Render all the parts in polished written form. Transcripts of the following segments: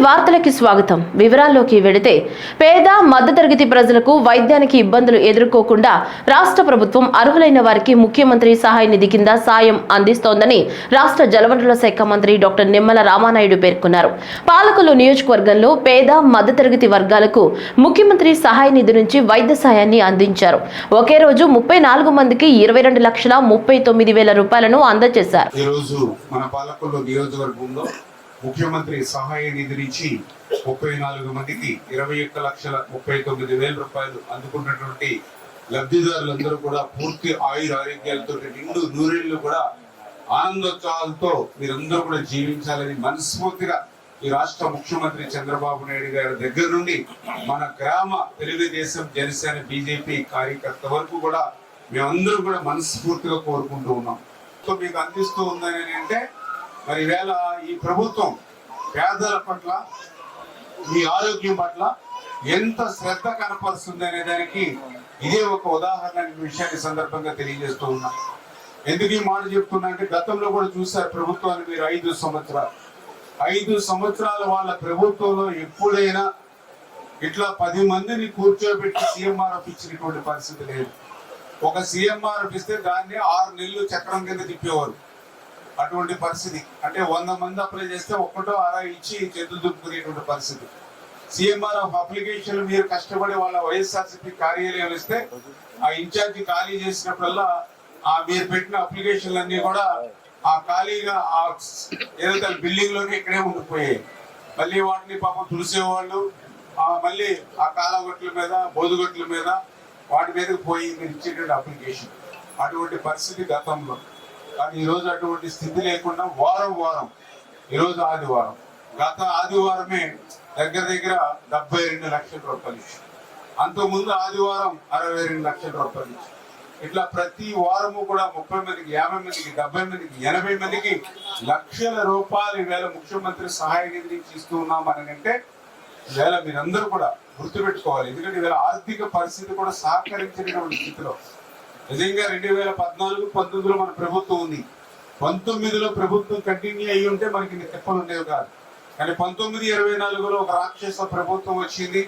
వార్తలకి స్వాగతం. వివరాల్లోకి వెళితే పేద మధ్యతరగతి ప్రజలకు వైద్యానికి ఇబ్బందులు ఎదుర్కోకుండా రాష్ట్ర ప్రభుత్వం అర్హులైన వారికి ముఖ్యమంత్రి సహాయ నిధి కింద సాయం అందిస్తోందని రాష్ట్ర జలవనరుల శాఖ మంత్రి డాక్టర్ నిమ్మల రామానాయుడు పేర్కొన్నారు. పాలకొల్లు నియోజకవర్గంలో పేద మధ్యతరగతి వర్గాలకు ముఖ్యమంత్రి సహాయ నిధి నుంచి వైద్య సాయాన్ని అందించారు. ఒకే రోజు 34 మందికి 22,39,000 రూపాయలను అందజేశారు. ముఖ్యమంత్రి సహాయ నిధి నుంచి 34 మందికి 21,39,000 రూపాయలు అందుకున్నటువంటి లబ్ధిదారులందరూ కూడా పూర్తి ఆరోగ్యాలతో నిండు నూరేళ్లు కూడా ఆనందోత్సాహాలతో మీరందరూ కూడా జీవించాలని మనస్ఫూర్తిగా ఈ రాష్ట్ర ముఖ్యమంత్రి చంద్రబాబు నాయుడు గారి దగ్గర నుండి మన గ్రామ తెలుగుదేశం జనసేన బీజేపీ కార్యకర్త వరకు కూడా మేమందరూ కూడా మనస్ఫూర్తిగా కోరుకుంటూ ఉన్నాం. సో మీకు అందిస్తూ ఉందని అంటే మరి వేళ ఈ ప్రభుత్వం పేదల పట్ల మీ ఆరోగ్యం పట్ల ఎంత శ్రద్ధ కనపరుస్తుంది అనే దానికి ఇదే ఒక ఉదాహరణ విషయాన్ని సందర్భంగా తెలియజేస్తూ ఉన్నా. ఎందుకు ఈ మాట చెప్తున్నా అంటే గతంలో కూడా చూశారు ప్రభుత్వాన్ని మీరు 5 సంవత్సరాల వాళ్ళ ప్రభుత్వంలో ఎప్పుడైనా ఇట్లా 10 మందిని కూర్చోబెట్టి సీఎంఆర్ఎఫ్ ఇచ్చినటువంటి పరిస్థితి లేదు. ఒక సీఎంఆర్ఎఫ్ ఇస్తే దాన్ని 6 నెలలు చక్రం కింద తిప్పేవారు. అటువంటి పరిస్థితి అంటే 100 మంది అప్లై చేస్తే ఒక్కటో అరా ఇచ్చి చేతులు దుప్పుకునేటువంటి పరిస్థితి. సీఎంఆర్ఎఫ్ అప్లికేషన్ మీరు కష్టపడి వాళ్ళ వైఎస్ఆర్సీపీ కార్యాలయం ఇస్తే ఆ ఇన్ఛార్జి ఖాళీ చేసినప్పుడల్లా మీరు పెట్టిన అప్లికేషన్లన్నీ కూడా ఆ ఖాళీగా ఏదైతే బిల్డింగ్ లోనే ఇక్కడే ఉండిపోయాయి. మళ్ళీ వాటిని పాపం తులిసేవాళ్ళు మళ్ళీ ఆ కాలగొట్ల మీద బోదుగొట్ల మీద వాటి మీదకి పోయి మీరు ఇచ్చేటువంటి అప్లికేషన్. అటువంటి పరిస్థితి గతంలో. కానీ ఈరోజు అటువంటి స్థితి లేకుండా వారం ఈరోజు ఆదివారం, గత ఆదివారమే దగ్గర 72 లక్షల రూపాయలు ఇచ్చి, అంతకుముందు ఆదివారం 62 లక్షల రూపాయలు ఇచ్చి, ఇట్లా ప్రతి వారము కూడా 30 మందికి 50 మందికి 70 మందికి 80 మందికి లక్షల రూపాయలు ఈవేళ ముఖ్యమంత్రి సహాయ నిధి నుంచి ఇస్తూ ఉన్నామని అంటే ఈవేళ మీరందరూ కూడా గుర్తుపెట్టుకోవాలి. ఎందుకంటే ఈవేళ ఆర్థిక పరిస్థితి కూడా సహకరించినటువంటి స్థితిలో నిజంగా 2014-19లో మన ప్రభుత్వం ఉంది. 19లో ప్రభుత్వం కంటిన్యూ అయ్యి ఉంటే మనకి తిప్పలు ఉండేవి కాదు. కానీ 19-24లో ఒక రాక్షస ప్రభుత్వం వచ్చింది,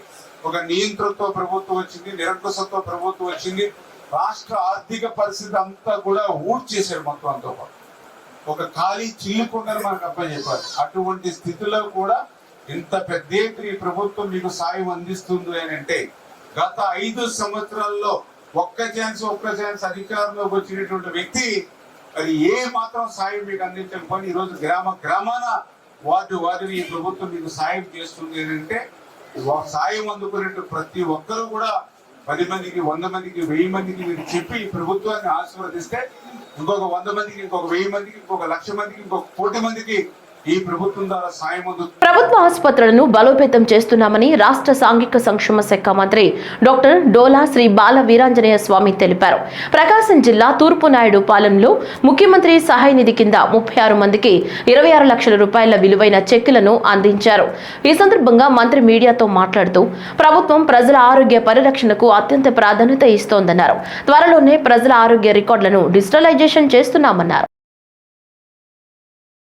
ఒక నియంత్రణతో ప్రభుత్వం వచ్చింది, నిరంకుశతో ప్రభుత్వం వచ్చింది. రాష్ట్ర ఆర్థిక పరిస్థితి అంతా కూడా ఊడ్చేసాడు మొత్తం అంతా. ఒక ఖాళీ చిల్లుకుందని మనకు అప్పచెప్పారు. అటువంటి స్థితిలో కూడా ఇంత పెద్ద ఎత్తున ఈ ప్రభుత్వం మీకు సాయం అందిస్తుంది అని అంటే గత 5 సంవత్సరాల్లో ఒక్క ఛాన్స్ అధికారంలోకి వచ్చినటువంటి వ్యక్తి మరి ఏ మాత్రం సాయం మీకు అందించకపోయి ఈరోజు గ్రామాన వారిని ఈ ప్రభుత్వం మీకు సాయం చేస్తుంది అంటే సాయం అందుకునే ప్రతి ఒక్కరూ కూడా 10 మందికి 100 మందికి 1000 మందికి మీరు చెప్పి ఈ ప్రభుత్వాన్ని ఆశీర్వదిస్తే ఇంకొక 100 మందికి ఇంకొక 1000 మందికి ఇంకొక 1,00,000 మందికి ఇంకొక 1,00,00,000 మందికి ఈ ప్రభుత్వం ద్వారా సాయం అందుతుంది. ప్రభుత్వ ఆసుపత్రులను బలోపేతం చేస్తున్నామని రాష్ట్ర సాంఘిక సంక్షేమ శాఖ మంత్రి డాక్టర్ డోలా శ్రీ బాల వీరాంజనేయ స్వామి తెలిపారు. ప్రకాశం జిల్లా తూర్పు నాయుడు పాలెంలో ముఖ్యమంత్రి సహాయ నిధి కింద 36 మందికి 26 లక్షల రూపాయల విలువైన చెక్కులను అందించారు. ఈ సందర్భంగా మంత్రి మీడియాతో మాట్లాడుతూ ప్రభుత్వం ప్రజల ఆరోగ్య పరిరక్షణకు అత్యంత ప్రాధాన్యత ఇస్తోందన్నారు. త్వరలోనే ప్రజల ఆరోగ్య రికార్డులను డిజిటలైజేషన్ చేస్తున్నామన్నారు.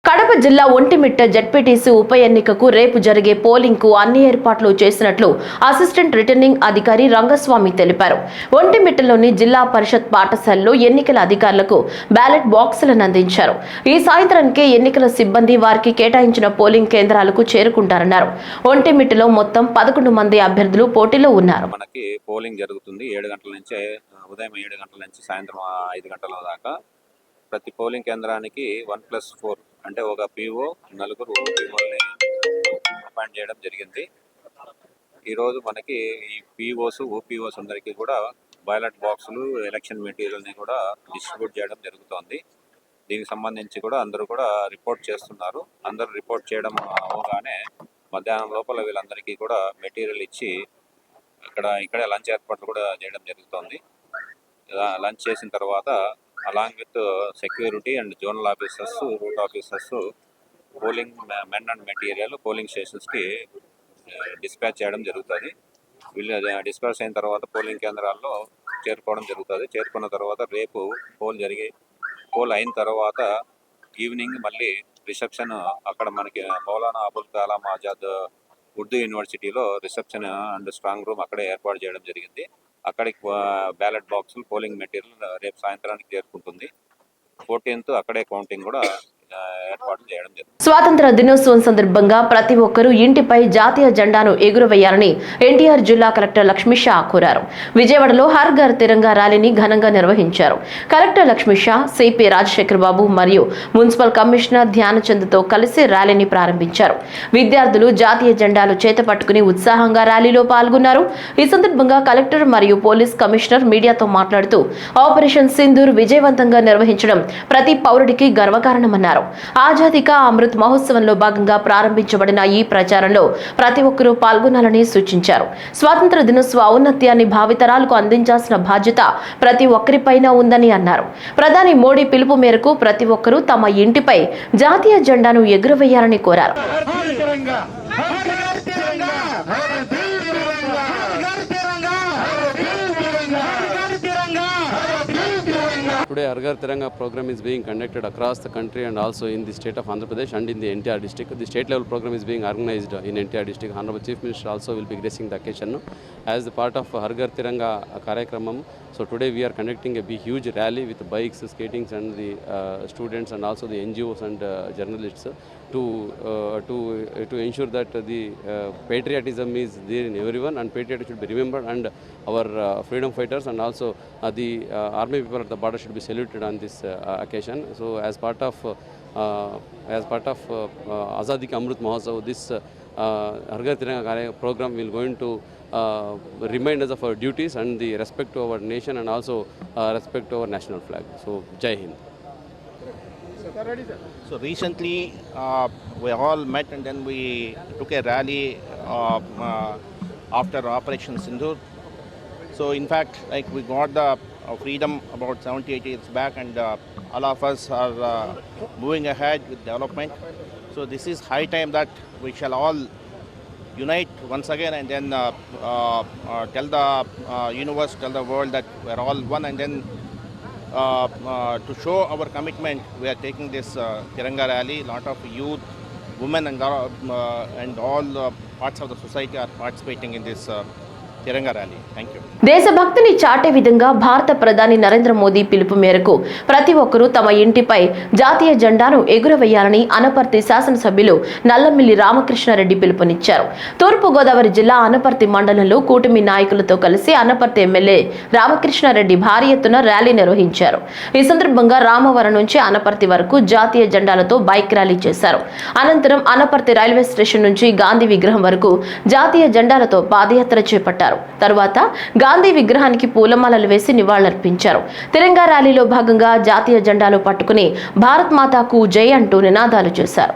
కడప జిల్లా ఒంటిమిట్ట జెడ్పీటీసీ ఉప ఎన్నికకు రేపు జరిగే పోలింగ్ కు అన్ని ఏర్పాట్లు చేసినట్లు అసిస్టెంట్ రిటర్నింగ్ అధికారి రంగస్వామి తెలిపారు. ఒంటిమిట్టలోని జిల్లా పరిషత్ పాఠశాలలో ఎన్నికల అధికారులకు బ్యాలెట్ బాక్సులను అందించారు. ఈ సాయంత్రానికే ఎన్నికల సిబ్బంది వారికి కేటాయించిన పోలింగ్ కేంద్రాలకు చేరుకుంటారన్నారు. ఒంటిమిట్టలో మొత్తం 11 మంది అభ్యర్థులు పోటీలో ఉన్నారు. మనకి పోలింగ్ జరుగుతుంది 7 గంటల నుంచి ఉదయం 7 గంటల నుంచి సాయంత్రం 5 గంటల దాకా. ప్రతి పోలింగ్ కేంద్రానికి 1+4 అంటే ఒక పీఓ 4 పీఓల్ని అపాయింట్ చేయడం జరిగింది. ఈరోజు మనకి ఈ పీఓస్ ఓపీఓస్ అందరికీ కూడా బ్యాలెట్ బాక్సులు ఎలక్షన్ మెటీరియల్ని కూడా డిస్ట్రిబ్యూట్ చేయడం జరుగుతోంది. దీనికి సంబంధించి కూడా అందరూ కూడా రిపోర్ట్ చేస్తున్నారు. అందరూ రిపోర్ట్ చేయడం అవగానే మధ్యాహ్నం లోపల వీళ్ళందరికీ కూడా మెటీరియల్ ఇచ్చి ఇక్కడే లంచ్ ఏర్పాట్లు కూడా చేయడం జరుగుతోంది. లంచ్ చేసిన తర్వాత along with security and zonal officers, route officers polling men and material polling స్టేషన్స్కి డిస్పాచ్ చేయడం జరుగుతుంది. వీళ్ళు డిస్పాచ్ అయిన తర్వాత పోలింగ్ కేంద్రాల్లో చేరుకోవడం జరుగుతుంది. చేరుకున్న తర్వాత రేపు పోల్ అయిన తర్వాత ఈవినింగ్ మళ్ళీ రిసెప్షన్ అక్కడ మనకి మౌలానా అబుల్ కలాం ఆజాద్ ఉర్దూ యూనివర్సిటీలో రిసెప్షన్ అండ్ స్ట్రాంగ్ రూమ్ అక్కడే ఏర్పాటు చేయడం జరిగింది. అక్కడికి బ్యాలెట్ బాక్సులు, పోలింగ్ మెటీరియల్ రేపు సాయంత్రానికి చేరుకుంటుంది. 14th అక్కడే కౌంటింగ్ కూడా ఏర్పాటు చేయడం జరిగింది. స్వాతంత్ర దినోత్సవం సందర్భంగా ప్రతి ఒక్కరూ ఇంటిపై జాతీయ జెండాను ఎగురవేయాలని ఎన్టీఆర్ జిల్లా కలెక్టర్ లక్ష్మీ షా కోరారు. విజయవాడలో హర్ ఘర్ తిరంగా ర్యాలీని ఘనంగా నిర్వహించారు. కలెక్టర్ లక్ష్మీ షా, సిపి రాజశేఖర్ బాబు మరియు మున్సిపల్ కమిషనర్ ధ్యానచంద్తో కలిసి ర్యాలీని ప్రారంభించారు. విద్యార్థులు జాతీయ జెండాలు చేతపట్టుకుని ఉత్సాహంగా ర్యాలీలో పాల్గొన్నారు. ఈ సందర్భంగా కలెక్టర్ మరియు పోలీస్ కమిషనర్ మీడియాతో మాట్లాడుతూ ఆపరేషన్ సింధూర్ విజయవంతంగా నిర్వహించడం ప్రతి పౌరుడికి గర్వకారణమన్నారు. ఆజాదీ కా అమృత్ మహోత్సవంలో భాగంగా ప్రారంభించబడిన ఈ ప్రచారంలో ప్రతి ఒక్కరూ పాల్గొనాలని సూచించారు. స్వాతంత్ర దినోత్సవ ఔన్నత్యాన్ని భావితరాలకు అందించాల్సిన బాధ్యత ప్రతి ఒక్కరిపైన ఉందని అన్నారు. ప్రధాని మోడీ పిలుపు మేరకు ప్రతి ఒక్కరూ తమ ఇంటిపై జాతీయ జెండాను ఎగురవేయాలని కోరారు. Today, Har Ghar Tiranga program is being conducted across the country and also in the state of Andhra Pradesh and in the NTR district. The state level program is being organized in NTR district. Honorable Chief Minister also will be gracing the occasion as the part of Har Ghar Tiranga Karyakramam. So today we are conducting a big huge rally with bikes, skatings and the students and also the NGOs and journalists to ensure that the patriotism is there in everyone and patriotism should be remembered and our freedom fighters and also the army people at the border should be saluted on this occasion. So as part of Azadi Ka Amrit Mahotsav, this Har Ghar Tiranga program will going to remind us of our duties and the respect to our nation and also respect to our national flag. So Jai Hind. So recently we all met and then we took a rally after Operation Sindoor. So in fact, like we got the freedom about 70-80 years back and all of us are moving ahead with development. So this is high time that we shall all unite once again and then tell the universe, tell the world that we are all one, and then to show our commitment we are taking this Tiranga rally. Lot of youth, women and all parts of the society are participating in this Tiranga rally. Thank you. దేశభక్తిని చాటే విధంగా భారత ప్రధాని నరేంద్ర మోదీ పిలుపు మేరకు ప్రతి ఒక్కరూ తమ ఇంటిపై జాతీయ జెండాను ఎగురవేయాలని అనపర్తి శాసనసభ్యులు నల్లమిల్లి రామకృష్ణారెడ్డి పిలుపునిచ్చారు. తూర్పు గోదావరి జిల్లా అనపర్తి మండలంలో కూటమి నాయకులతో కలిసి అనపర్తి ఎమ్మెల్యే రామకృష్ణారెడ్డి భారీ ఎత్తున ర్యాలీ నిర్వహించారు. ఈ సందర్భంగా రామవరం నుంచి అనపర్తి వరకు జాతీయ జెండాలతో బైక్ ర్యాలీ చేశారు. అనంతరం అనపర్తి రైల్వే స్టేషన్ నుంచి గాంధీ విగ్రహం వరకు జాతీయ జెండాలతో పాదయాత్ర చేపట్టారు. తరువాత గాంధీ విగ్రహానికి పూలమాలలు వేసి నివాళులర్పించారు. తిరంగా ర్యాలీలో భాగంగా జాతీయ జెండాలు పట్టుకుని భారత్ మాతాకు జై అంటూ నినాదాలు చేశారు.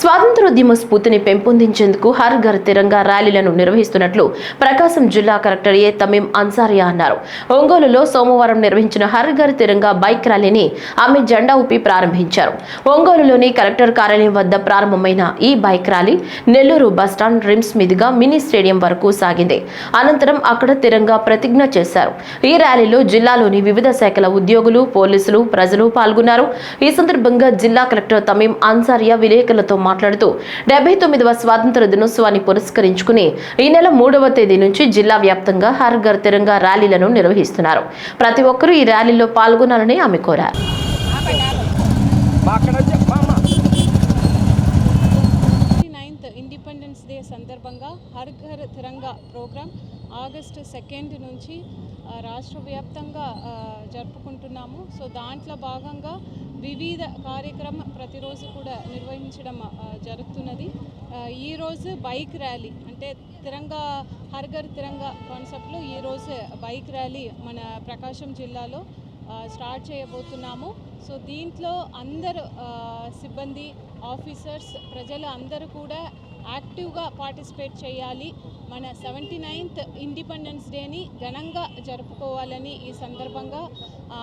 స్వాతంత్రోద్యమ స్ఫూర్తిని పెంపొందించేందుకు హర్ ఘర్ తిరంగా ర్యాలీలను నిర్వహిస్తున్నట్లు ప్రకాశం జిల్లా కలెక్టర్ ఏ తమీం అన్సారియా అన్నారు. ఒంగోలులో సోమవారం నిర్వహించిన హర్ ఘర్ తిరంగా బైక్ ర్యాలీని ఆమె జెండా ఊపి ప్రారంభించారు. ఒంగోలులోని కలెక్టర్ కార్యాలయం వద్ద ప్రారంభమైన ఈ bike rally Nellore bus stand RIMS మీదుగా మినీ స్టేడియం వరకు సాగింది. అనంతరం అక్కడ తిరంగా ప్రతిజ్ఞ చేశారు. ఈ ర్యాలీలో జిల్లాలోని వివిధ శాఖల ఉద్యోగులు, పోలీసులు, ప్రజలు పాల్గొన్నారు. ఈ సందర్భంగా జిల్లా కలెక్టర్ తమీం అన్సారియా విలేకరులతో మాట్లాడుతూ 79వ స్వాతంత్ర దినోత్సవాన్ని పురస్కరించుకుని ఈ నెల 3వ తేదీ నుంచి జిల్లా వ్యాప్తంగా హర్ ఘర్ తిరంగా ర్యాలీలను నిర్వహిస్తున్నారు. ప్రతి ఒక్కరూ ఈ ర్యాలీలో పాల్గొనాలని ఆమె కోరారు. ఇండిపెండెన్స్ డే సందర్భంగా హర్ ఘర్ తిరంగా ప్రోగ్రాం ఆగస్టు 2 నుంచి రాష్ట్ర వ్యాప్తంగా జరుపుకుంటున్నాము. సో దాంట్లో భాగంగా వివిధ కార్యక్రమం ప్రతిరోజు కూడా నిర్వహించడం జరుగుతున్నది. ఈరోజు బైక్ ర్యాలీ అంటే తిరంగా హర్ ఘర్ తిరంగా కాన్సెప్ట్లో ఈరోజు బైక్ ర్యాలీ మన ప్రకాశం జిల్లాలో స్టార్ట్ చేయబోతున్నాము. సో దీంట్లో అందరు సిబ్బంది, ఆఫీసర్స్, ప్రజలు అందరూ కూడా యాక్టివ్గా పార్టిసిపేట్ చేయాలి. మన 79th ఇండిపెండెన్స్ డేని ఘనంగా జరుపుకోవాలని ఈ సందర్భంగా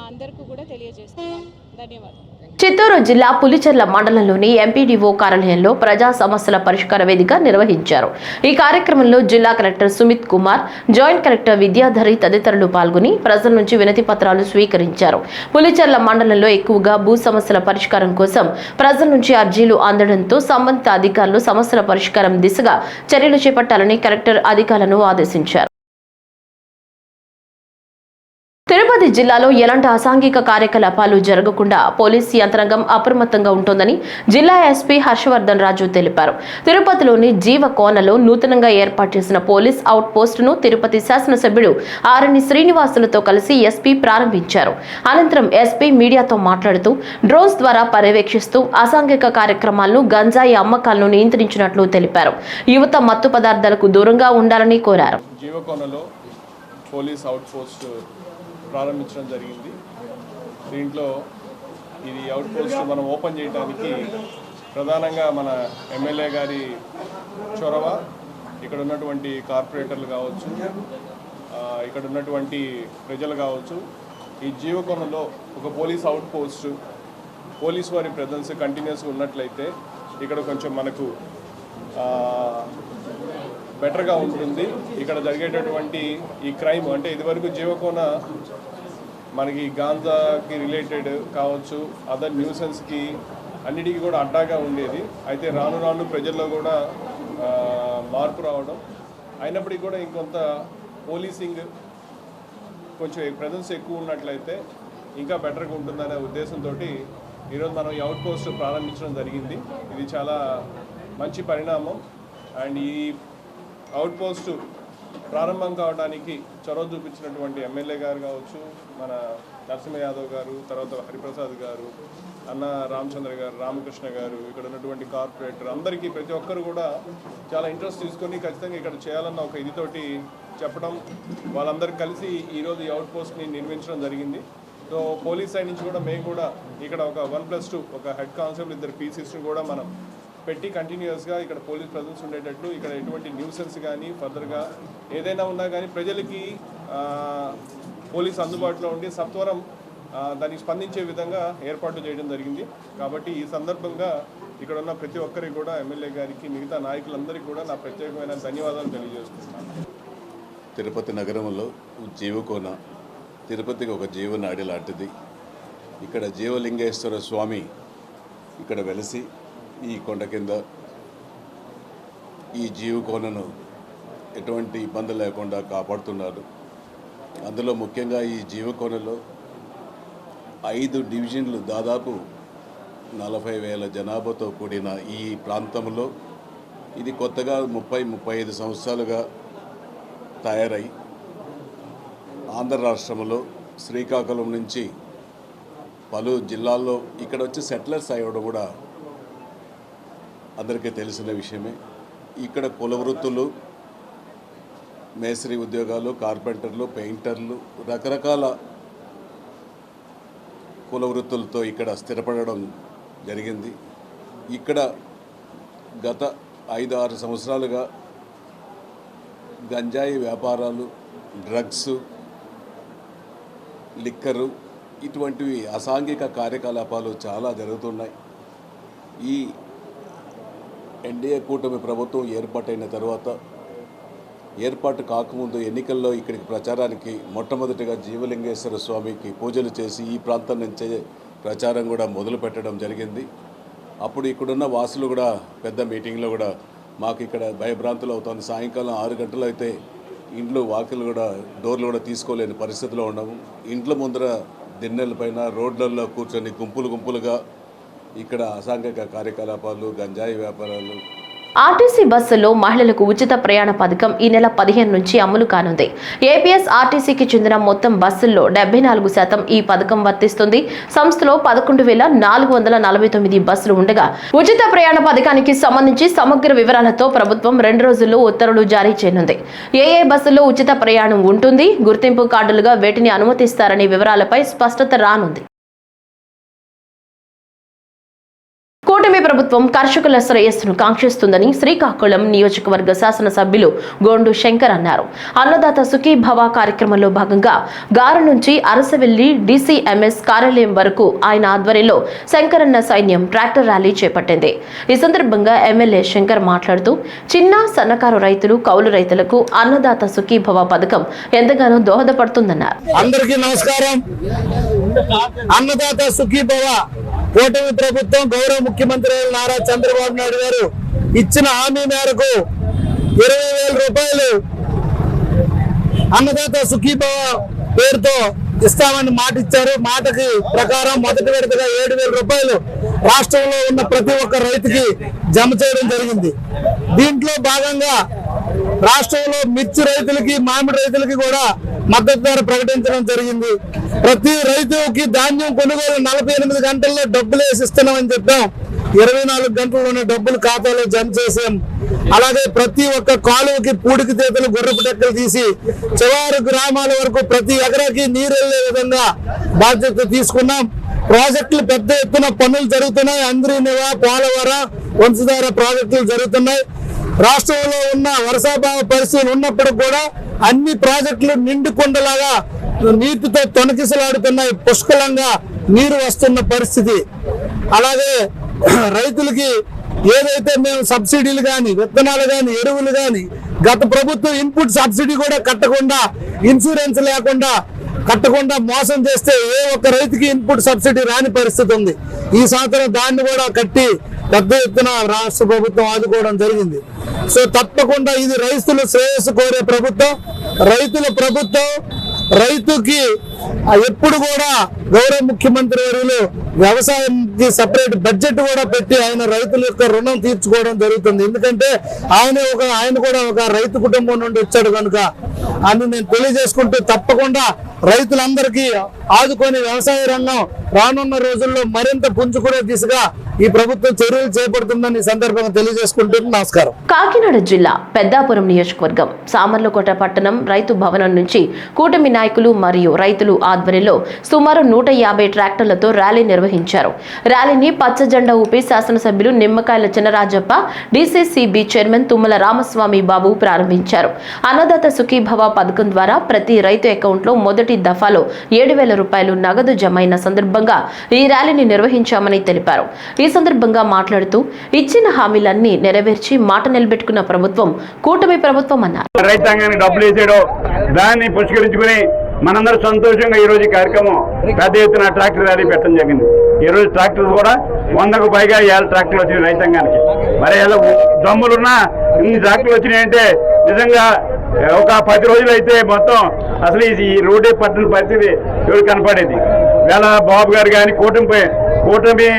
అందరికీ కూడా తెలియజేస్తున్నాను. ధన్యవాదాలు. చిత్తూరు జిల్లా పులిచెర్ల మండలంలోని ఎంపీడీఓ కార్యాలయంలో ప్రజా సమస్యల పరిష్కార వేదిక నిర్వహించారు. ఈ కార్యక్రమంలో జిల్లా collector Sumit Kumar, joint collector Vidyadhari తదితరులు పాల్గొని ప్రజల నుంచి వినతి పత్రాలు స్వీకరించారు. పులిచెర్ల మండలంలో ఎక్కువగా భూ సమస్యల పరిష్కారం కోసం ప్రజల నుంచి అర్జీలు అందడంతో సంబంధిత అధికారులు సమస్యల పరిష్కారం దిశగా చర్యలు చేపట్టాలని కలెక్టర్ అధికారులను ఆదేశించారు. తిరుపతి జిల్లాలో ఎలాంటి అసాంఘిక కార్యకలాపాలు జరగకుండా పోలీసు యంత్రాంగం అప్రమత్తంగా ఉంటోందని జిల్లా ఎస్పీ హర్షవర్ధన్ రాజు తెలిపారు. తిరుపతిలోని జీవకోనలో నూతనంగా ఏర్పాటు చేసిన పోలీస్ అవుట్ పోస్టును తిరుపతి శాసనసభ్యుడు ఆరణి శ్రీనివాసులతో కలిసి ఎస్పీ ప్రారంభించారు. అనంతరం ఎస్పీ మీడియాతో మాట్లాడుతూ డ్రోన్స్ ద్వారా పర్యవేక్షిస్తూ అసాంఘిక కార్యక్రమాలను, గంజాయి అమ్మకాలను నియంత్రించినట్లు తెలిపారు. యువత మత్తు పదార్థాలకు దూరంగా ఉండాలని కోరారు. జీవకోనలో పోలీస్ అవుట్ పోస్ట్ ప్రారంభించడం జరిగింది. దీంట్లో ఇది అవుట్ పోస్ట్ మనం ఓపెన్ చేయడానికి ప్రధానంగా మన ఎమ్మెల్యే గారి చొరవ, ఇక్కడ ఉన్నటువంటి కార్పొరేటర్లు కావచ్చు, ఇక్కడ ఉన్నటువంటి ప్రజలు కావచ్చు, ఈ జీవకోణంలో ఒక పోలీస్ అవుట్ పోస్ట్, పోలీస్ వారి ప్రెజెన్స్ కంటిన్యూస్గా ఉన్నట్లయితే ఇక్కడ కొంచెం మనకు బెటర్గా ఉంటుంది. ఇక్కడ జరిగేటటువంటి ఈ క్రైమ్ అంటే ఇదివరకు జీవకోన మనకి గాంజాకి రిలేటెడ్ కావచ్చు, అదర్ న్యూసెన్స్కి అన్నిటికీ కూడా అడ్డాగా ఉండేది. అయితే రాను రాను ప్రజల్లో కూడా మార్పు రావడం, అయినప్పటికీ కూడా ఇంకొంత పోలీసింగ్ కొంచెం ప్రెజెన్స్ ఎక్కువ ఉన్నట్లయితే ఇంకా బెటర్గా ఉంటుందనే ఉద్దేశంతో ఈరోజు మనం ఈ అవుట్ పోస్ట్ ప్రారంభించడం జరిగింది. ఇది చాలా మంచి పరిణామం. అండ్ ఈ అవుట్ పోస్టు ప్రారంభం కావడానికి చొరవ చూపించినటువంటి ఎమ్మెల్యే గారు కావచ్చు, మన నరసింహ యాదవ్ గారు, తర్వాత హరిప్రసాద్ గారు, అన్న రామచంద్ర గారు, రామకృష్ణ గారు, ఇక్కడ ఉన్నటువంటి కార్పొరేటర్ అందరికీ ప్రతి ఒక్కరు కూడా చాలా ఇంట్రెస్ట్ తీసుకొని ఖచ్చితంగా ఇక్కడ చేయాలన్న ఒక ఇదితోటి చెప్పడం, వాళ్ళందరూ కలిసి ఈరోజు ఈ అవుట్ పోస్ట్ని నిర్మించడం జరిగింది. సో పోలీస్ సైడ్ నుంచి కూడా మేము కూడా ఇక్కడ ఒక 1+2 ఒక హెడ్ కానిస్టేబుల్, 2 పీసీస్ని కూడా మనం పెట్టి కంటిన్యూస్గా ఇక్కడ పోలీస్ ప్రజెన్స్ ఉండేటట్లు, ఇక్కడ ఎటువంటి న్యూసెన్స్ కానీ ఫర్దర్గా ఏదైనా ఉన్నా కానీ ప్రజలకి పోలీస్ అందుబాటులో ఉండి సత్వరం దానికి స్పందించే విధంగా ఏర్పాట్లు చేయడం జరిగింది. కాబట్టి ఈ సందర్భంగా ఇక్కడ ఉన్న ప్రతి ఒక్కరికి కూడా ఎమ్మెల్యే గారికి, మిగతా నాయకులందరికీ కూడా నా ప్రత్యేకమైన ధన్యవాదాలు తెలియజేస్తున్నాను. తిరుపతి నగరంలో జీవకోన తిరుపతికి ఒక జీవనాడి లాంటిది. ఇక్కడ జీవలింగేశ్వర స్వామి ఇక్కడ వెలిసి ఈ కొండ కింద ఈ జీవకోనను ఎటువంటి ఇబ్బంది లేకుండా కాపాడుతున్నారు. అందులో ముఖ్యంగా ఈ జీవకోనలో 5 డివిజన్లు, దాదాపు 40,000 జనాభాతో కూడిన ఈ ప్రాంతంలో ఇది కొత్తగా 30-35 సంవత్సరాలుగా తయారై ఆంధ్ర రాష్ట్రంలో శ్రీకాకుళం నుంచి పలు జిల్లాల్లో ఇక్కడ వచ్చి సెటిలర్స్ అయ్యడం కూడా అందరికీ తెలిసిన విషయమే. ఇక్కడ కుల వృత్తులు, మేస్త్రీ ఉద్యోగాలు, కార్పెంటర్లు, పెయింటర్లు, రకరకాల కుల వృత్తులతో ఇక్కడ స్థిరపడడం జరిగింది. ఇక్కడ గత 5-6 సంవత్సరాలుగా గంజాయి వ్యాపారాలు, డ్రగ్స్, లిక్కరు ఇటువంటివి అసాంఘిక కార్యకలాపాలు చాలా జరుగుతున్నాయి. ఈ ఎన్డీఏ కూటమి ప్రభుత్వం ఏర్పాటైన తర్వాత, ఏర్పాటు కాకముందు ఎన్నికల్లో ఇక్కడికి ప్రచారానికి మొట్టమొదటిగా జీవలింగేశ్వర స్వామికి పూజలు చేసి ఈ ప్రాంతం నుంచే ప్రచారం కూడా మొదలు పెట్టడం జరిగింది. అప్పుడు ఇక్కడున్న వాసులు కూడా పెద్ద మీటింగ్లో కూడా మాకు ఇక్కడ భయభ్రాంతులు అవుతుంది. సాయంకాలం 6 గంటలు అయితే ఇంట్లో వాకిలు కూడా, డోర్లు కూడా తీసుకోలేని పరిస్థితిలో ఉన్నాము. ఇంట్ల ముందర దిన్నెలపైన, రోడ్లలో కూర్చొని గుంపులుగా ఇక్కడ అసాంఘిక కార్యకలాపాలు, గంజాయి వ్యాపారాలు. ఆర్టీసీ బస్సుల్లో మహిళలకు ఉచిత ప్రయాణ పథకం ఈ నెల 15 నుంచి అమలు కానుంది. ఏపీఎస్ ఆర్టీసీకి చెందిన మొత్తం బస్సుల్లో 74% ఈ పథకం వర్తిస్తుంది. సంస్థలో 11,449 బస్సులు ఉండగా ఉచిత ప్రయాణ పథకానికి సంబంధించి సమగ్ర వివరాలతో ప్రభుత్వం 2 రోజుల్లో ఉత్తర్వులు జారీ చేయనుంది. ఏ బస్సుల్లో ఉచిత ప్రయాణం ఉంటుంది, గుర్తింపు కార్డులుగా వేటిని అనుమతిస్తారనే వివరాలపై స్పష్టత రానుంది. కూటమి ప్రభుత్వం కర్షకుల శ్రేయస్సును కాంక్షిస్తుందని శ్రీకాకుళం నియోజకవర్గ శాసనసభ్యులు గోండు శంకర్ అన్నారు. అన్నదాత సుఖీభవ కార్యక్రమంలో భాగంగా గారు నుంచి అరసవెల్లి DCMS కార్యాలయం వరకు ఆయన ఆధ్వర్యంలో శంకరన్న సైన్యం ట్రాక్టర్ ర్యాలీ చేపట్టింది. ఈ సందర్భంగా ఎమ్మెల్యే శంకర్ మాట్లాడుతూ చిన్న సన్నకారు రైతులు, కౌలు రైతులకు అన్నదాత సుఖీభవ పథకం ఎంతగానో దోహదపడుతుందన్నారు. అందరికీ నమస్కారం. అన్నదాత సుఖీభవ కూటమి ప్రభుత్వం గౌరవ ముఖ్యమంత్రి నారా చంద్రబాబు నాయుడు గారు ఇచ్చిన హామీ మేరకు 20,000 రూపాయలు అన్నదాత సుఖీభవ పేరుతో ఇస్తామని మాట ఇచ్చారు. మాటకి ప్రకారం మొదటి విడతగా 7,000 రూపాయలు రాష్ట్రంలో ఉన్న ప్రతి ఒక్క రైతుకి జమ చేయడం జరిగింది. దీంట్లో భాగంగా రాష్ట్రంలో మిర్చి రైతులకి, మామిడి రైతులకి కూడా మద్దతు ధర ప్రకటించడం జరిగింది. ప్రతి రైతుకి ధాన్యం కొనుగోలు 48 గంటల్లో డబ్బులు వేసిస్తున్నామని చెప్పాం. 24 గంటల్లోనే డబ్బులు ఖాతాలో జమ చేసాం. అలాగే ప్రతి ఒక్క కాలువకి పూడికి చేతులు, గుర్రపు డెక్కలు తీసి చివరి గ్రామాల వరకు ప్రతి ఎకరాకి నీరు వెళ్లే విధంగా బాధ్యత తీసుకున్నాం. ప్రాజెక్టులు పెద్ద ఎత్తున పనులు జరుగుతున్నాయి. అంద్రీనివా, పోలవరం, వంశధార ప్రాజెక్టులు జరుగుతున్నాయి. రాష్ట్రంలో ఉన్న వర్షాభావ పరిస్థితులు ఉన్నప్పుడు కూడా అన్ని ప్రాజెక్టులు నిండుకుండలాగా నీటితో తొణకిసలాడుతున్నాయి. పుష్కలంగా నీరు వస్తున్న పరిస్థితి. అలాగే రైతులకి ఏదైతే మేము సబ్సిడీలు కానీ, విత్తనాలు కానీ, ఎరువులు కానీ గత ప్రభుత్వం ఇన్పుట్ సబ్సిడీ కూడా కట్టకుండా, ఇన్సూరెన్స్ లేకుండా కట్టకుండా మోసం చేస్తే ఏ ఒక్క రైతుకి ఇన్పుట్ సబ్సిడీ రాని పరిస్థితి ఉంది. ఈ సంవత్సరం దాన్ని కూడా కట్టి పెద్ద ఎత్తున రాష్ట్ర ప్రభుత్వం ఆదుకోవడం జరిగింది. సో తప్పకుండా ఇది రైతుల శ్రేయస్సు కోరే ప్రభుత్వం, రైతుల ప్రభుత్వం. రైతుకి ఎప్పుడు కూడా గౌరవ ముఖ్యమంత్రి వర్యులు వ్యవసాయానికి సపరేట్ బడ్జెట్ కూడా పెట్టి ఆయన రైతుల యొక్క రుణం తీర్చుకోవడం జరుగుతుంది. ఎందుకంటే ఆయన కూడా ఒక రైతు కుటుంబం నుండి వచ్చాడు కనుక అని నేను తెలియజేసుకుంటూ, తప్పకుండా రైతులందరికీ ఆదుకొని వ్యవసాయ రంగం రానున్న రోజుల్లో మరింత పుంజుకునే దిశగా ఈ ప్రభుత్వం చర్యలు చేపడుతుందని సందర్భంగా తెలియజేసుకుంటున్నాను. నమస్కారం. కాకినాడ జిల్లా పెద్దాపురం నియోజకవర్గం సామర్లకోట పట్టణం రైతు భవనం నుంచి కూటమి నాయకులు మరియు రైతులు ఆధ్వర్యంలో సుమారు 150 ట్రాక్టర్లతో ర్యాలీ నిర్వహించారు. ర్యాలీని పచ్చ జెండా ఊపి శాసనసభ్యులు నిమ్మకాయల చినరాజప్ప, DCCB చైర్మన్ తుమ్మల రామస్వామి బాబు ప్రారంభించారు. అన్నదాత సుఖీభవ పథకం ద్వారా ప్రతి రైతు అకౌంట్లో మొదటి దఫాలో 7,000 రూపాయలు నగదు జమైన సందర్భంగా ఈ ర్యాలీని నిర్వహించామని తెలిపారు. ఈ సందర్భంగా మాట్లాడుతూ ఇచ్చిన హామీలన్నీ నెరవేర్చి మాట నిలబెట్టుకున్న ప్రభుత్వం కూటమి ప్రభుత్వం అన్నారు. రైతాంగానికి డబ్బులు వేసాడో దాన్ని పుష్కరించుకుని మనందరూ సంతోషంగా ఈ రోజు కార్యక్రమం పెద్ద ఎత్తున ట్రాక్టర్ ర్యాలీ పెట్టడం జరిగింది. ఈ రోజు ట్రాక్టర్లు కూడా 100కు పైగా 7 ట్రాక్టర్లు వచ్చినాయి రైతాంగానికి. మరి ఎలా దమ్ములున్నా ఇన్ని ట్రాక్టర్లు వచ్చినాయంటే నిజంగా ఒక 10 రోజులు అయితే మొత్తం అసలు ఈ రోడ్డే పట్టిన పరిస్థితి ఎవరు కనపడేది. వేళ బాబు గారు కానీ కూటమి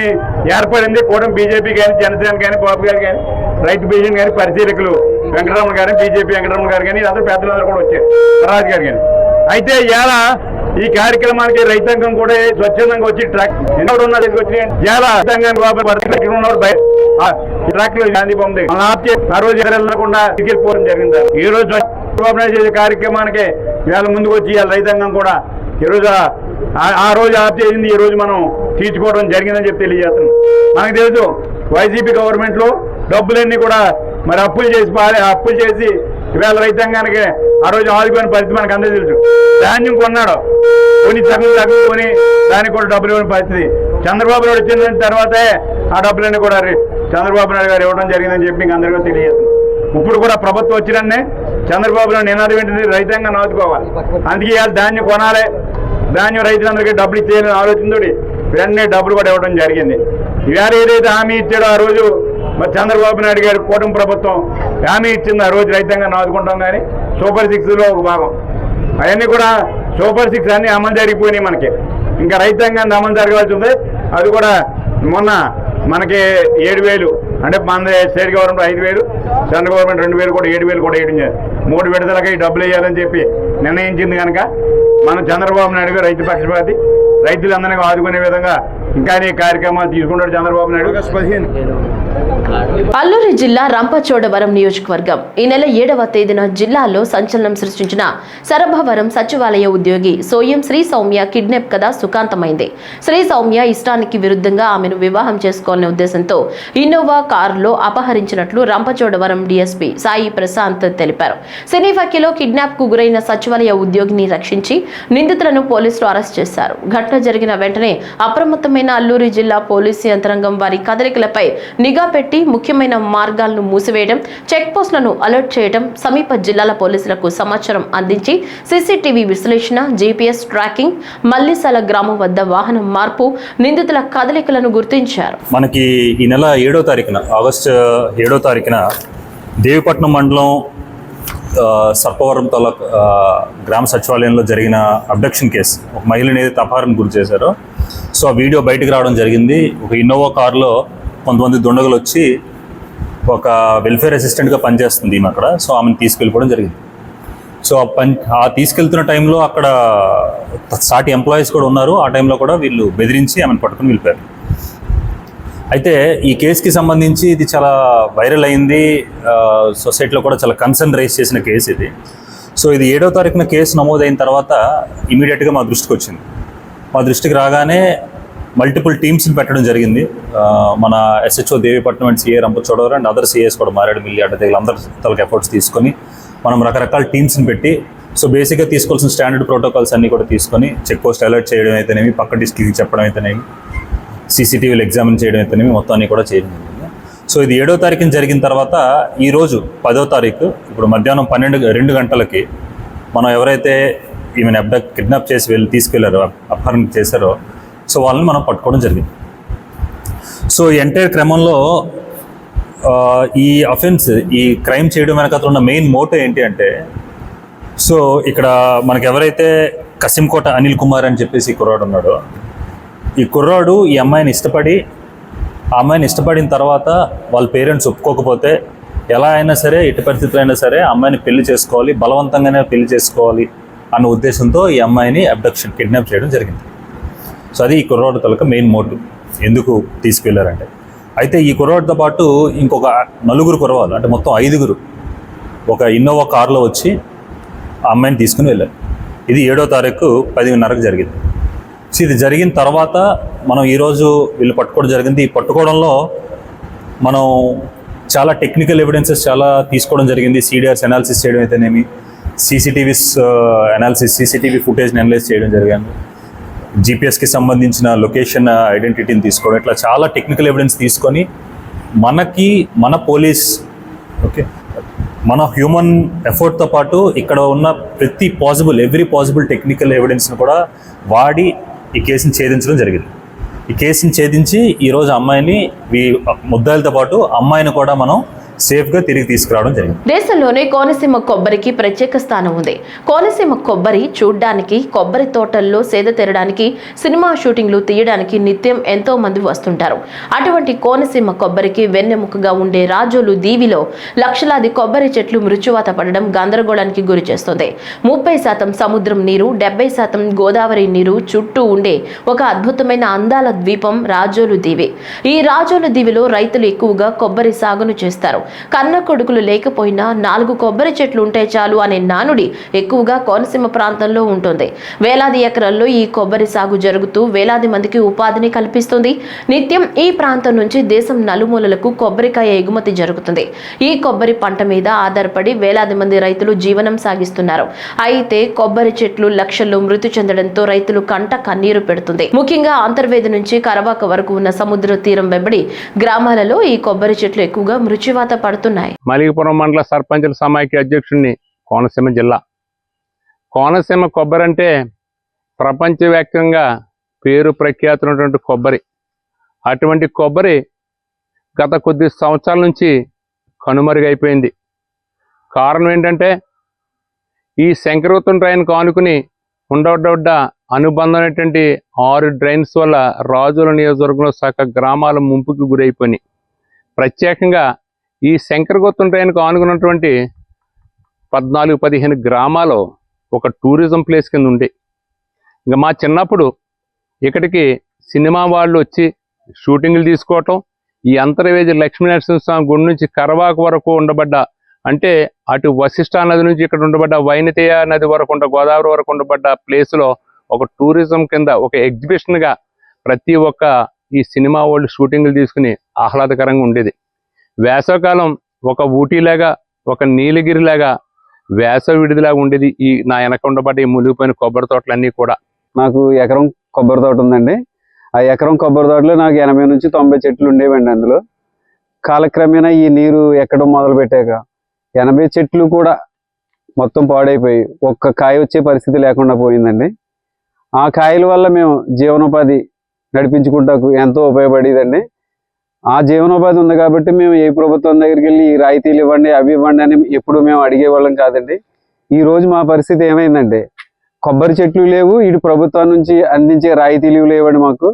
ఏర్పడింది. కూటమి బీజేపీ కానీ, జనసేన కానీ, బాబు గారు కానీ, రైతు బీజేపీ కానీ, పరిశీలకులు వెంకటరమణ గారు, బీజేపీ వెంకటరమణ గారు కానీ, అందరూ పెద్దలందరూ కూడా వచ్చారు, రాజు గారు కానీ. అయితే ఇవాళ ఈ కార్యక్రమానికి రైతాంగం కూడా స్వచ్ఛందంగా వచ్చి ట్రాక్టర్ ఉన్నది ట్రాక్టర్ గాంధీ బొమ్మ ఆ రోజు వెళ్ళకుండా పోవడం జరిగింది. ఈ రోజు చేసే కార్యక్రమానికి ఇవాళ ముందుకు వచ్చి ఇవాళ రైతాంగం కూడా ఈరోజు ఆ రోజు ఆప్ చేసింది ఈ రోజు మనం తీర్చుకోవడం జరిగిందని చెప్పి తెలియజేస్తున్నాం. మనకు తెలుసు వైసీపీ గవర్నమెంట్ లో డబ్బులన్నీ కూడా మరి అప్పులు చేసి ఇవాళ రైతాంగానికి ఆ రోజు ఆదుకునే పరిస్థితి మనకు అందరూ తెలుసు. ధాన్యం కొన్నాడు, కొని కొని దానికి కూడా డబ్బులు ఇవ్వని పరిస్థితి. చంద్రబాబు నాయుడు వచ్చిన తర్వాతే ఆ డబ్బులన్నీ కూడా చంద్రబాబు నాయుడు గారు ఇవ్వడం జరిగిందని చెప్పి మీకు అందరికీ తెలియజేస్తుంది. ఇప్పుడు కూడా ప్రభుత్వం వచ్చినన్నే చంద్రబాబు నాయుడు నినాదం ఏంటంటే రైతాంగాన్ని ఆదుకోవాలి. అందుకే ఇవాళ ధాన్యం కొనాలి, ధాన్యం రైతులందరికీ డబ్బులు ఇచ్చేయాలని ఆలోచనతో వెంటనే డబ్బులు కూడా ఇవ్వడం జరిగింది. ఇవాళ ఏదైతే హామీ ఇచ్చాడో ఆ రోజు మరి చంద్రబాబు నాయుడు గారు కూటమి ప్రభుత్వం హామీ ఇచ్చింది ఆ రోజు రైతాంగాన్ని ఆదుకుంటాం. కానీ సూపర్ 6లో ఒక భాగం అవన్నీ కూడా సూపర్ 6 అన్నీ అమలు జరిగిపోయినాయి. మనకి ఇంకా రైతాంగాన్ని అమలు జరగాల్సి ఉంది. అది కూడా మొన్న మనకి 7,000 అంటే మన స్టేట్ గవర్నమెంట్ 5,000, సెంట్రల్ గవర్నమెంట్ 2,000 కూడా 7,000 కూడా వేయడం జరిగింది. 3 విడతలకి డబ్బులు వేయాలని చెప్పి నిర్ణయించింది. కనుక మన చంద్రబాబు నాయుడు గారు రైతు పక్షపాతి, రైతులందరినీ ఆదుకునే విధంగా ఇంకా కార్యక్రమాలు తీసుకుంటాడు చంద్రబాబు నాయుడు. అల్లూరి జిల్లా రంపచోడవరం నియోజకవర్గం ఈ నెల 7వ తేదీన జిల్లాలో సంచలనం సృష్టించిన సరభవరం సచివాలయ ఉద్యోగి సోయం శ్రీ సౌమ్య కిడ్నాప్ కథ సుఖాంతమైంది. శ్రీ సౌమ్య ఇష్టానికి విరుద్ధంగా ఆమెను వివాహం చేసుకోవాలనే ఉద్దేశంతో ఇన్నోవా కారులో అపహరించినట్లు రంపచోడవరం డీఎస్పీ సాయి ప్రశాంత్ తెలిపారు. సినీ వకీలో కిడ్నాప్ కు గురైన సచివాలయ ఉద్యోగిని రక్షించి నిందితులను పోలీసులు అరెస్ట్ చేశారు. ఘటన జరిగిన వెంటనే అప్రమత్తమైన అల్లూరి జిల్లా పోలీసు యంత్రాంగం వారి కదలికలపై నిఘా పెట్టి ముఖ్యమైన మార్గాలను మూసివేయడం, చెక్ పోస్టులను అలర్ట్ చేయడం, సమీప జిల్లాల పోలీసులకు సమాచారం అందించి సీసీటీవీ విశ్లేషణ, జీపీఎస్ ట్రాకింగ్, మల్లిసాల గ్రామం వద్ద వాహనం మార్పు, నిందితుల కదలికలను గుర్తించారు. మనకి ఈ నెల 7వ తారీఖున ఆగస్టు 7వ తారీఖున దేవిపట్నం మండలం సర్పవరం గ్రామ సచివాలయంలో జరిగిన అబ్డక్షన్ కేసు, ఒక మహిళని ఏదైతే అపహరణకు గురి చేశారో సో ఆ వీడియో బయటకు రావడం జరిగింది. ఒక ఇన్నోవా కారులో కొంతమంది దుండగులు వచ్చి ఒక వెల్ఫేర్ అసిస్టెంట్గా పనిచేస్తుంది ఈమె అక్కడ. సో ఆమెను తీసుకెళ్ళిపోవడం జరిగింది. సో ఆ తీసుకెళ్తున్న టైంలో అక్కడ సాటి ఎంప్లాయీస్ కూడా ఉన్నారు. ఆ టైంలో కూడా వీళ్ళు బెదిరించి ఆమెను పట్టుకుని వెళ్ళిపోయారు. అయితే ఈ కేసుకి సంబంధించి ఇది చాలా వైరల్ అయింది, సొసైటీలో కూడా చాలా కన్సర్న్ రైజ్ చేసిన కేసు ఇది. సో ఇది 7వ తారీఖున కేసు నమోదైన తర్వాత ఇమీడియట్గా మా దృష్టికి వచ్చింది. మా దృష్టికి రాగానే మల్టిపుల్ టీమ్స్ని పెట్టడం జరిగింది. మన SHO Devipatnam and CA Rampachodavaram and other CIs కూడా మారేడుమిల్లి అడ్డతీగలు అందరి తలకు ఎఫర్ట్స్ తీసుకొని మనం రకరకాల టీమ్స్ని పెట్టి సో బేసిక్గా తీసుకోవాల్సిన స్టాండర్డ్ ప్రోటోకాల్స్ అన్నీ కూడా తీసుకొని చెక్ పోస్ట్ అలర్ట్ చేయడం అయితేనేమి, పక్క డిస్ట్రిక్ట్కి చెప్పడం అయితేనేమి, సీసీటీవీలు ఎగ్జామిన్ చేయడం అయితేనేమి మొత్తం అన్నీ కూడా చేయడం జరిగింది. సో ఇది 7వ తారీఖున జరిగిన తర్వాత ఈరోజు 10వ తారీఖు ఇప్పుడు మధ్యాహ్నం 2 గంటలకి మనం ఎవరైతే ఈమెను కిడ్నాప్ చేసి తీసుకెళ్లారో, అపహరణ చేశారో సో వాళ్ళని మనం పట్టుకోవడం జరిగింది. సో ఈ ఎంటైర్ క్రమంలో ఈ అఫెన్స్, ఈ క్రైమ్ చేయడం వెనకాల ఉన్న మెయిన్ మోటో ఏంటి అంటే, సో ఇక్కడ మనకి ఎవరైతే కసింకోట అనిల్ కుమార్ అని చెప్పేసి ఈ కుర్రాడు ఉన్నాడో, ఈ కుర్రాడు ఈ అమ్మాయిని ఇష్టపడిన తర్వాత వాళ్ళ పేరెంట్స్ ఒప్పుకోకపోతే ఎలా అయినా సరే, ఎట్టి పరిస్థితులు అయినా సరే అమ్మాయిని పెళ్లి చేసుకోవాలి, బలవంతంగానే పెళ్లి చేసుకోవాలి అన్న ఉద్దేశంతో ఈ అమ్మాయిని కిడ్నాప్ చేయడం జరిగింది. సో అది ఈ కుర్రాడు తలక మెయిన్ మోటివ్, ఎందుకు తీసుకెళ్లారంటే. అయితే ఈ కుర్రాడితో పాటు ఇంకొక 4 కుర్రవాళ్ళు, అంటే మొత్తం 5 ఒక ఇన్నోవా కారులో వచ్చి ఆ అమ్మాయిని తీసుకుని వెళ్ళారు. ఇది 7వ తారీఖు 10:30కు జరిగింది. సో ఇది జరిగిన తర్వాత మనం ఈరోజు వీళ్ళు పట్టుకోవడం జరిగింది. ఈ పట్టుకోవడంలో మనం చాలా టెక్నికల్ ఎవిడెన్సెస్ చాలా తీసుకోవడం జరిగింది. సిడిఆర్స్ అనాలిసిస్ చేయడం అయితేనేమి, సీసీటీవీ ఫుటేజ్ని అనలైజ్ చేయడం జరిగింది, జీపీఎస్కి సంబంధించిన లొకేషన్ ఐడెంటిటీని తీసుకోవడం, ఇట్లా చాలా టెక్నికల్ ఎవిడెన్స్ తీసుకొని మన పోలీస్ మన హ్యూమన్ ఎఫర్ట్తో పాటు ఇక్కడ ఉన్న ఎవ్రీ పాసిబుల్ టెక్నికల్ ఎవిడెన్స్ని కూడా వాడి ఈ కేసుని ఛేదించడం జరిగింది. ఈ కేసుని ఛేదించి ఈరోజు అమ్మాయిని ముద్దాయిలతో పాటు అమ్మాయిని కూడా మనం సేఫ్గా తిరిగి తీసుకురావడం జరిగింది. దేశంలోనే కోనసీమ కొబ్బరికి ప్రత్యేక స్థానం ఉంది. కోనసీమ కొబ్బరి చూడ్డానికి, కొబ్బరి తోటల్లో సేద తీరడానికి, సినిమా షూటింగ్లు తీయడానికి నిత్యం ఎంతో మంది వస్తుంటారు. అటువంటి కోనసీమ కొబ్బరికి వెన్నెముకగా ఉండే రాజోలు దీవిలో లక్షలాది కొబ్బరి చెట్లు మృత్యువాత పడడం గందరగోళానికి గురి చేస్తుంది. 30% సముద్రం నీరు, 70% గోదావరి నీరు చుట్టూ ఉండే ఒక అద్భుతమైన అందాల ద్వీపం రాజోలు దీవి. ఈ రాజోలు దీవిలో రైతులు ఎక్కువగా కొబ్బరి సాగును చేస్తారు. కన్న కొడుకులు లేకపోయినా 4 కొబ్బరి చెట్లు ఉంటే చాలు అనే నానుడి ఎక్కువగా కోనసీమ ప్రాంతంలో ఉంటుంది. వేలాది ఎకరాల్లో ఈ కొబ్బరి సాగు జరుగుతూ వేలాది మందికి ఉపాధిని కల్పిస్తుంది. నిత్యం ఈ ప్రాంతం నుంచి దేశం నలుమూలలకు కొబ్బరికాయ ఎగుమతి జరుగుతుంది. ఈ కొబ్బరి పంట మీద ఆధారపడి వేలాది మంది రైతులు జీవనం సాగిస్తున్నారు. అయితే కొబ్బరి చెట్లు లక్షల్లో మృతి చెందడంతో రైతులు కంట కన్నీరు పెడుతుంది. ముఖ్యంగా అంతర్వేది నుంచి కరవాక వరకు ఉన్న సముద్ర తీరం వెంబడి గ్రామాలలో ఈ కొబ్బరి చెట్లు ఎక్కువగా మృత్యువాత పడుతున్నాయి. మలికిపురం మండల సర్పంచుల సమాఖ్య అధ్యక్షుడిని, కోనసీమ జిల్లా. కోనసీమ కొబ్బరి అంటే ప్రపంచవ్యాప్తంగా పేరు ప్రఖ్యాతున్నటువంటి కొబ్బరి. అటువంటి కొబ్బరి గత కొద్ది సంవత్సరాల నుంచి కనుమరుగైపోయింది. కారణం ఏంటంటే ఈ శంకరవృత్తం డ్రైన్ కానుకుని ఉండొడ్డ అనుబంధమైనటువంటి 6 డ్రైన్స్ వల్ల రాజోల నియోజకవర్గంలో సగం గ్రామాల ముంపుకి గురైపోయినాయి. ప్రత్యేకంగా ఈ శంకరగుత్తం ట్రైన్కు ఆనుకున్నటువంటి 14-15 గ్రామాలు ఒక టూరిజం ప్లేస్ కింద ఉండే. ఇంకా మా చిన్నప్పుడు ఇక్కడికి సినిమా వాళ్ళు వచ్చి షూటింగ్లు తీసుకోవటం, ఈ అంతర్వేది లక్ష్మీనరసింహస్వామి గుడి నుంచి కరవాకు వరకు ఉండబడ్డ, అంటే అటు వశిష్ఠా నది నుంచి ఇక్కడ ఉండబడ్డ వైనతేయ నది వరకు గోదావరి వరకు ఉండబడ్డ ప్లేస్లో ఒక టూరిజం కింద ఒక ఎగ్జిబిషన్గా ప్రతి ఒక్క ఈ సినిమా వాళ్ళు షూటింగ్లు తీసుకుని ఆహ్లాదకరంగా ఉండేది. వేసవకాలం ఒక ఊటీలాగా, ఒక నీలగిరిలాగా వేసవి విడిదిలాగా ఉండేది ఈ నా వెనక ఉండబడ్డ ఈ మునిగిపోయిన కొబ్బరి తోటలన్నీ కూడా. నాకు ఎకరం కొబ్బరి తోట ఉందండి. ఆ ఎకరం కొబ్బరి తోటలో నాకు 80 నుంచి 90 చెట్లు ఉండేవండి. అందులో కాలక్రమేణా ఈ నీరు ఎక్కడం మొదలు పెట్టాక 80 చెట్లు కూడా మొత్తం పాడైపోయి ఒక్క కాయ వచ్చే పరిస్థితి లేకుండా పోయిందండి. ఆ కాయల వల్ల మేము జీవనోపాధి నడిపించుకుంటాకు ఎంతో ఉపయోగపడేదండి. ఆ జీవనోపాధి ఉంది కాబట్టి మేము ఏ ప్రభుత్వం దగ్గరికి వెళ్ళి ఈ రాయితీలు ఇవ్వండి, అవి ఇవ్వండి అని ఎప్పుడు మేము అడిగేవాళ్ళం కాదండి. ఈ రోజు మా పరిస్థితి ఏమైందంటే కొబ్బరి చెట్లు లేవు, ఇటు ప్రభుత్వం నుంచి అందించే రాయితీలు లేవండి. మాకు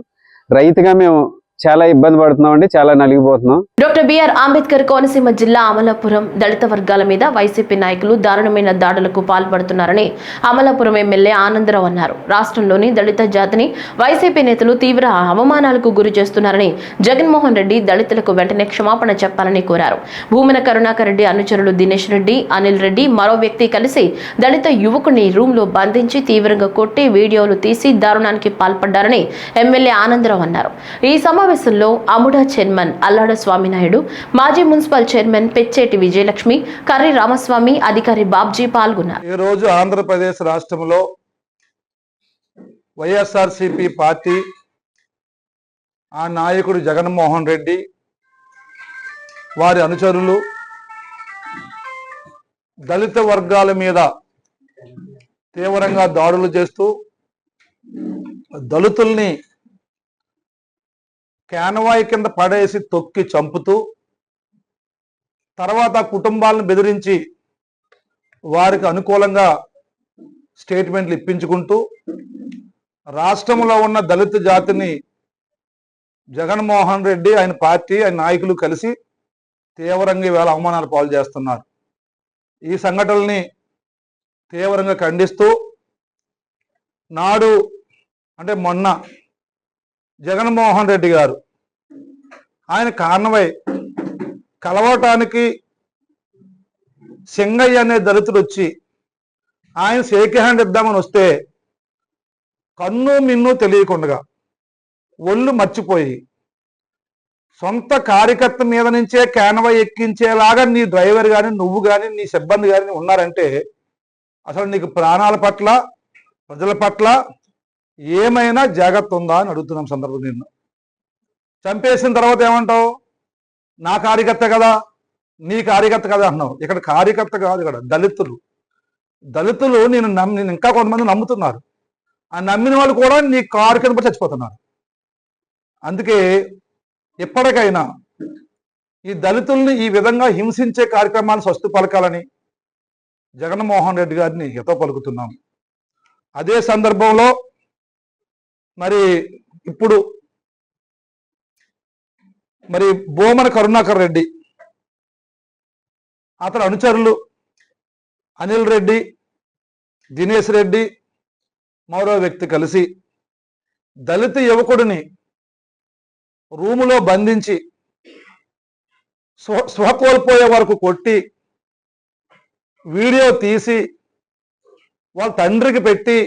రైతుగా మేము చాలా ఇబ్బంది పడుతున్నామండి, చాలా నలిగిపోతున్నాం. డాక్టర్ బిఆర్ అంబేద్కర్ కోనసీమ జిల్లా అమలాపురం దళిత వర్గాల మీద వైసీపీ నాయకులు దారుణమైన దాడులకు పాల్పడుతున్నారని అమలాపురం ఎమ్మెల్యే ఆనందరావు అన్నారు. రాష్ట్రంలోని దళిత జాతిని వైసీపీ నేతలు తీవ్ర అవమానాలకు గురి చేస్తున్నారని జగన్మోహన్ రెడ్డి దళితులకు వెంటనే క్షమాపణ చెప్పాలని కోరారు. భూమన కరుణాకర్ రెడ్డి అనుచరులు దినేష్ రెడ్డి, అనిల్ రెడ్డి మరో వ్యక్తి కలిసి దళిత యువకుని రూమ్లో బంధించి తీవ్రంగా కొట్టి వీడియోలు తీసి దారుణానికి పాల్పడ్డారని ఎమ్మెల్యే ఆనందరావు అన్నారు. ఈ సమావేశంలో అముడా చైర్మన్ అల్లాడ స్వామినాయుడు, మాజీ మున్సిపల్ చైర్మన్ పెచ్చేటి విజయలక్ష్మి, కర్రి రామస్వామి, అధికారి బాబ్జీ పాల్గొన్నారు. ఈ రోజు ఆంధ్రప్రదేశ్ రాష్ట్రంలో వైఎస్ఆర్సీపీ పార్టీ ఆ నాయకుడు జగన్మోహన్ రెడ్డి వారి అనుచరులు దళిత వర్గాల మీద తీవ్రంగా దాడులు చేస్తూ దళితుల్ని కాన్వాయ్ కింద పడేసి తొక్కి చంపుతూ తర్వాత కుటుంబాలను బెదిరించి వారికి అనుకూలంగా స్టేట్మెంట్లు ఇప్పించుకుంటూ రాష్ట్రంలో ఉన్న దళిత జాతిని జగన్మోహన్ రెడ్డి ఆయన పార్టీ ఆయన నాయకులు కలిసి తీవ్రంగా ఈవేళ అవమానాలు పాలు చేస్తున్నారు. ఈ సంఘటనల్ని తీవ్రంగా ఖండిస్తూ నాడు అంటే మొన్న జగన్మోహన్ రెడ్డి గారు ఆయన కాన్వాయ్ కలవటానికి సింగయ్య అనే దళితుడు వచ్చి ఆయన షేక్ హ్యాండ్ ఇద్దామని వస్తే కన్ను మిన్ను తెలియకుండా ఒళ్ళు మర్చిపోయి సొంత కార్యకర్త మీద నుంచే కాన్వాయ్ ఎక్కించేలాగా నీ డ్రైవర్ కానీ నువ్వు కానీ నీ సిబ్బంది కానీ ఉన్నారంటే అసలు నీకు ప్రాణాల పట్ల ప్రజల పట్ల ఏమైనా జాగ్రత్త ఉందా అని అడుగుతున్నాం సందర్భం. నిన్ను చంపేసిన తర్వాత ఏమంటావు? నా కార్యకర్త కదా, నీ కార్యకర్త కదా అంటున్నావు. ఇక్కడ కార్యకర్త కాదు, ఇక్కడ దళితులు నేను ఇంకా కొంతమంది నమ్ముతున్నారు. ఆ నమ్మిన వాళ్ళు కూడా నీ కారు కింద పడి చచ్చిపోతున్నారు. అందుకే ఎప్పటికైనా ఈ దళితుల్ని ఈ విధంగా హింసించే కార్యక్రమాన్ని స్వస్తి పలకాలని జగన్మోహన్ రెడ్డి గారిని హితో పలుకుతున్నాం. అదే సందర్భంలో మరి ఇప్పుడు మరి భూమన కరుణాకర్ రెడ్డి అతని అనుచరులు అనిల్ రెడ్డి, దినేష్ రెడ్డి మరో వ్యక్తి కలిసి దళిత యువకుడిని రూములో బంధించి స్పృహ కోల్పోయే వరకు కొట్టి వీడియో తీసి వాళ్ళ తండ్రికి పెట్టి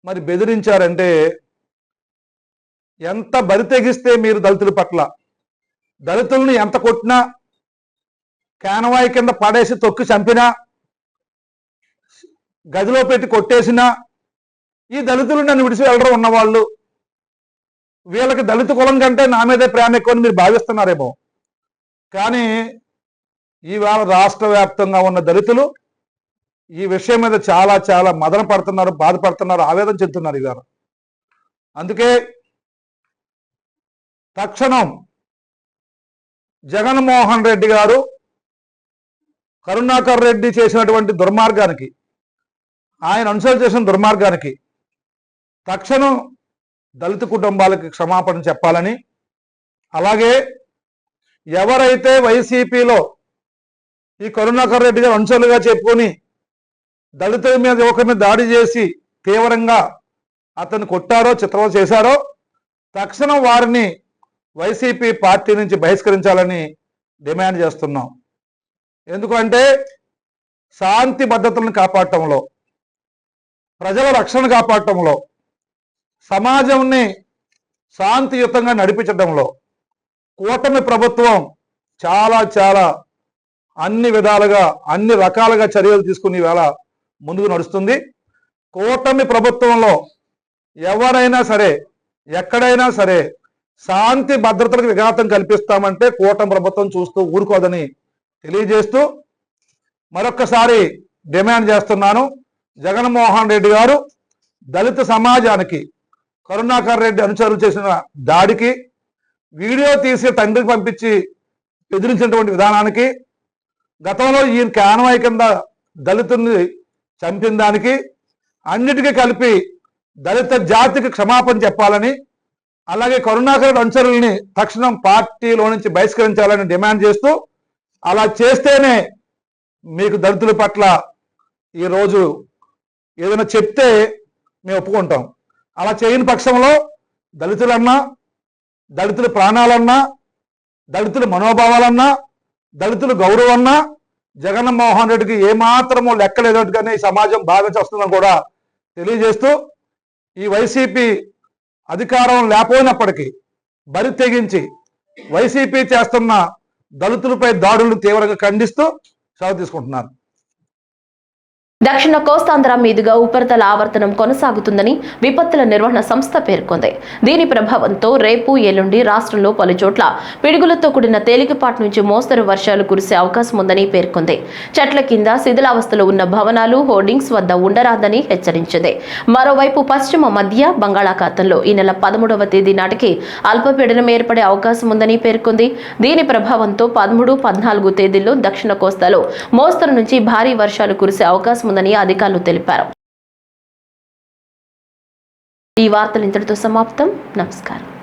మరి బెదిరించారంటే ఎంత బరి తెగిస్తే మీరు దళితుల పట్ల, దళితుల్ని ఎంత కొట్టినా, కాన్వాయ్ కింద పడేసి తొక్కి చంపినా, గదిలో పెట్టి కొట్టేసినా ఈ దళితులు నన్ను విడిచి వెళ్ళడం ఉన్నవాళ్ళు, వీళ్ళకి దళిత కులం కంటే నా మీదే ప్రేమ ఎక్కువని మీరు భావిస్తున్నారేమో. కానీ ఈవేళ రాష్ట్ర వ్యాప్తంగా ఉన్న దళితులు ఈ విషయం మీద చాలా చాలా మదన పడుతున్నారు, బాధపడుతున్నారు, ఆవేదన చెందుతున్నారు ఇవాళ. అందుకే తక్షణం జగన్మోహన్ రెడ్డి గారు కరుణాకర్ రెడ్డి చేసినటువంటి దుర్మార్గానికి, ఆయన అనుసరణ చేసిన దుర్మార్గానికి తక్షణం దళిత కుటుంబాలకి క్షమాపణ చెప్పాలని, అలాగే ఎవరైతే వైసీపీలో ఈ కరుణాకర్ రెడ్డి గారు అనుచరులుగా చెప్పుకొని దళితుల మీద యువకుల మీద దాడి చేసి తీవ్రంగా అతన్ని కొట్టారో చిత్రం చేశారో తక్షణం వారిని వైసీపీ పార్టీ నుంచి బహిష్కరించాలని డిమాండ్ చేస్తున్నాం. ఎందుకంటే శాంతి భద్రతలను కాపాడటంలో, ప్రజల రక్షణ కాపాడటంలో, సమాజంని శాంతియుతంగా నడిపించడంలో కూటమి ప్రభుత్వం చాలా అన్ని విధాలుగా అన్ని రకాలుగా చర్యలు తీసుకుని వేళ ముందుకు నడుస్తుంది. కూటమి ప్రభుత్వంలో ఎవరైనా సరే ఎక్కడైనా సరే శాంతి భద్రతలకు విఘాతం కల్పిస్తామంటే కూటమి ప్రభుత్వం చూస్తూ ఊరుకోదని తెలియజేస్తూ మరొక్కసారి డిమాండ్ చేస్తున్నాను. జగన్మోహన్ రెడ్డి గారు దళిత సమాజానికి కరుణాకర్ రెడ్డి అనుచరులు చేసిన దాడికి, వీడియో తీసి తండ్రికి పంపించి బెదిరించినటువంటి విధానానికి, గతంలో ఈయన కాన్వాయ్ కింద దళితుల్ని చంపిన దానికి అన్నిటికీ కలిపి దళిత జాతికి క్షమాపణ చెప్పాలని, అలాగే కరుణాకర్ రెడ్డి అనుచరుల్ని తక్షణం పార్టీలో నుంచి బహిష్కరించాలని డిమాండ్ చేస్తూ, అలా చేస్తేనే మీకు దళితుల పట్ల ఈరోజు ఏదైనా చెప్తే మేము ఒప్పుకుంటాం. అలా చేయని పక్షంలో దళితులన్నా, దళితుల ప్రాణాలన్నా, దళితుల మనోభావాలన్నా, దళితుల గౌరవన్నా జగన్మోహన్ రెడ్డికి ఏమాత్రమో లెక్కలేదట్టుగానే ఈ సమాజం భావించి వస్తుందని కూడా తెలియజేస్తూ, ఈ వైసీపీ అధికారం లేకపోయినప్పటికీ బరి తెగించి వైసీపీ చేస్తున్న దళితులపై దాడులను తీవ్రంగా ఖండిస్తూ సెలవు తీసుకుంటున్నాను. దక్షిణ కోస్తాంధ్ర మీదుగా ఉపరితల ఆవర్తనం కొనసాగుతుందని విపత్తుల నిర్వహణ సంస్థ పేర్కొంది. దీని ప్రభావంతో రేపు ఎల్లుండి రాష్ట్రంలో పలుచోట్ల పిడుగులతో కూడిన తేలికపాటి నుంచి మోస్తరు వర్షాలు కురిసే అవకాశం ఉందని పేర్కొంది. చెట్ల కింద శిథిలావస్థలో ఉన్న భవనాలు, హోర్డింగ్స్ వద్ద ఉండరాదని హెచ్చరించింది. మరోవైపు పశ్చిమ మధ్య బంగాళాఖాతంలో ఈ నెల 13వ తేదీ నాటికి అల్పపీడనం ఏర్పడే అవకాశం ఉందని పేర్కొంది. దీని ప్రభావంతో 13, 14 తేదీల్లో దక్షిణ కోస్తాలో మోస్తరు నుంచి భారీ వర్షాలు కురిసే అవకాశం ఉందని అధికారులు తెలిపారు. ఈ వార్తలు ఇంతటితో సమాప్తం. నమస్కారం.